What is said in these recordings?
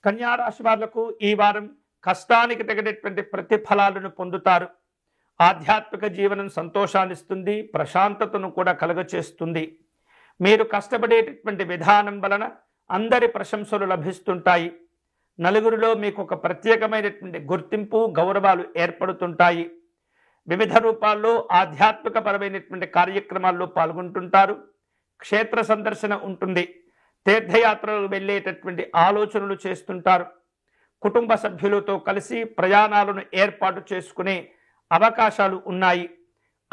కన్యా రాశి వాళ్లకు ఈ వారం కష్టానికి తగినటువంటి ప్రతిఫలాలను పొందుతారు. ఆధ్యాత్మిక జీవనం సంతోషాన్నిస్తుంది, ప్రశాంతతను కూడా కలుగచేస్తుంది. మీరు కష్టపడేటటువంటి విధానం వలన అందరి ప్రశంసలు లభిస్తుంటాయి. నలుగురిలో మీకు ఒక ప్రత్యేకమైనటువంటి గుర్తింపు, గౌరవాలు ఏర్పడుతుంటాయి. వివిధ రూపాల్లో ఆధ్యాత్మిక పరమైనటువంటి కార్యక్రమాల్లో పాల్గొంటుంటారు. క్షేత్ర సందర్శన ఉంటుంది. తీర్థయాత్రలు వెళ్ళేటటువంటి ఆలోచనలు చేస్తుంటారు. కుటుంబ సభ్యులతో కలిసి ప్రయాణాలను ఏర్పాటు చేసుకునే అవకాశాలు ఉన్నాయి.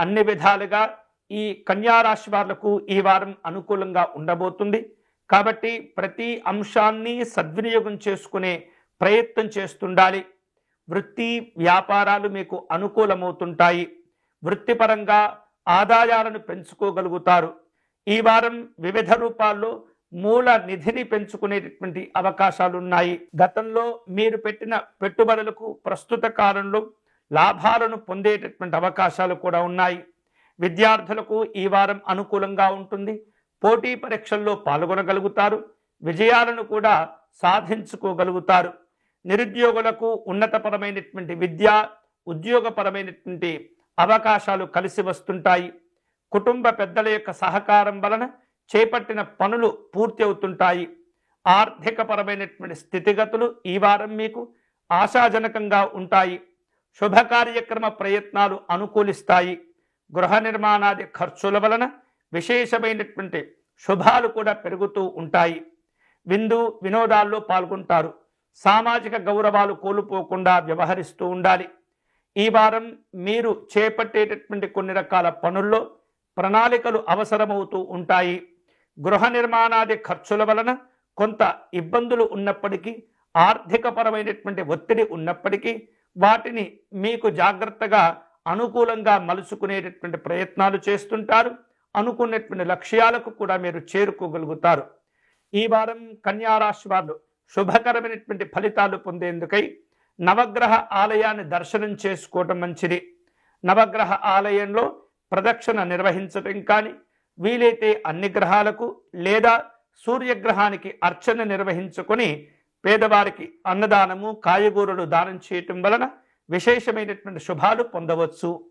అన్ని విధాలుగా ఈ కన్యా రాశి వాళ్లకు ఈ వారం అనుకూలంగా ఉండబోతుంది. కాబట్టి ప్రతి అంశాన్ని సద్వినియోగం చేసుకునే ప్రయత్నం చేస్తుండాలి. వృత్తి వ్యాపారాలు మీకు అనుకూలమవుతుంటాయి. వృత్తిపరంగా ఆదాయాలను పెంచుకోగలుగుతారు. ఈ వారం వివిధ రూపాల్లో మూల నిధిని పెంచుకునేటటువంటి అవకాశాలున్నాయి. గతంలో మీరు పెట్టిన పెట్టుబడులకు ప్రస్తుత కాలంలో లాభాలను పొందేటటువంటి అవకాశాలు కూడా ఉన్నాయి. విద్యార్థులకు ఈ వారం అనుకూలంగా ఉంటుంది. పోటీ పరీక్షల్లో పాల్గొనగలుగుతారు. విజయాలను కూడా సాధించుకోగలుగుతారు. నిరుద్యోగులకు ఉన్నతపరమైనటువంటి విద్య, ఉద్యోగపరమైనటువంటి అవకాశాలు కలిసి వస్తుంటాయి. కుటుంబ పెద్దల యొక్క సహకారం వలన చేపట్టిన పనులు పూర్తి అవుతుంటాయి. ఆర్థికపరమైనటువంటి స్థితిగతులు ఈ వారం మీకు ఆశాజనకంగా ఉంటాయి. శుభ కార్యక్రమ ప్రయత్నాలు అనుకూలిస్తాయి. గృహ నిర్మాణాది ఖర్చుల వలన విశేషమైనటువంటి శుభాలు కూడా పెరుగుతూ ఉంటాయి. విందు వినోదాల్లో పాల్గొంటారు. సామాజిక గౌరవాలు కోల్పోకుండా వ్యవహరిస్తూ ఉండాలి. ఈ వారం మీరు చేపట్టేటటువంటి కొన్ని రకాల పనుల్లో ప్రణాళికలు అవసరమవుతూ ఉంటాయి. గృహ నిర్మాణాది ఖర్చుల వలన కొంత ఇబ్బందులు ఉన్నప్పటికీ, ఆర్థికపరమైనటువంటి ఒత్తిడి ఉన్నప్పటికీ వాటిని మీకు జాగ్రత్తగా అనుకూలంగా మలుచుకునేటటువంటి ప్రయత్నాలు చేస్తుంటారు. అనుకున్నటువంటి లక్ష్యాలకు కూడా మీరు చేరుకోగలుగుతారు. ఈ వారం కన్యా రాశి వారు శుభకరమైనటువంటి ఫలితాలు పొందేందుకై నవగ్రహ ఆలయాన్ని దర్శనం చేసుకోవటం మంచిది. నవగ్రహ ఆలయంలో ప్రదక్షిణ నిర్వహించటం కానీ, వీలైతే అన్ని గ్రహాలకు లేదా సూర్యగ్రహానికి అర్చన నిర్వహించుకొని పేదవారికి అన్నదానము, కాయగూరలు దానం చేయటం వలన విశేషమైనటువంటి శుభాలు పొందవచ్చు.